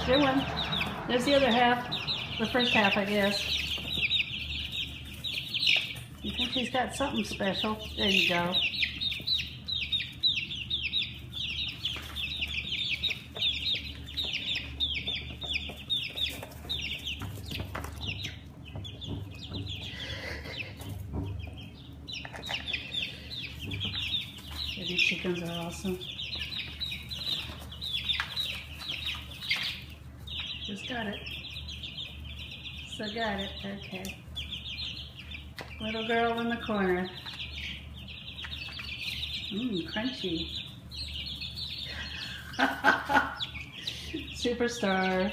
There one. There's the other half. The first half, I guess. You think she's got something special? There you go. These chickens are awesome. Just got it. So got it. Okay. Little girl in the corner. Crunchy. Superstar.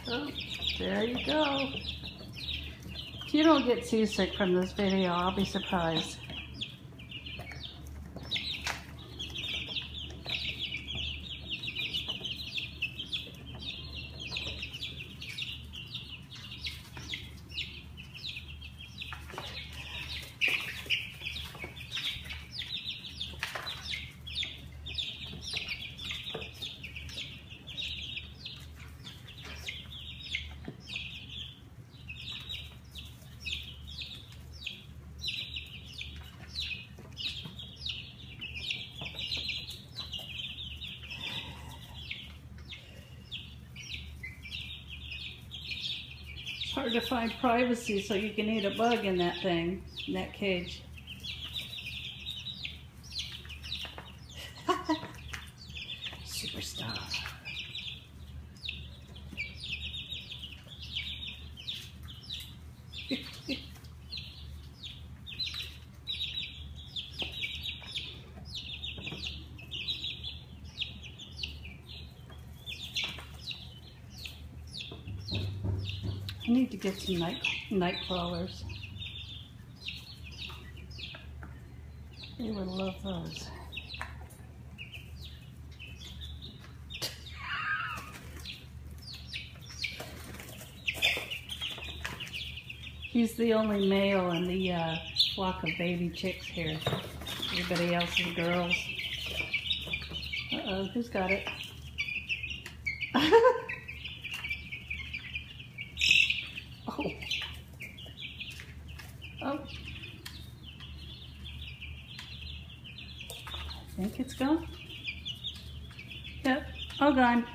Oh, there you go. If you don't get seasick from this video, I'll be surprised. Hard to find privacy, so you can eat a bug in that thing, in that cage. Superstar. I need to get some night crawlers. They would love those. He's the only male in the flock of baby chicks here. Everybody else is girls. Uh-oh, who's got it? Oh. Oh. I think it's gone. Yep, all gone.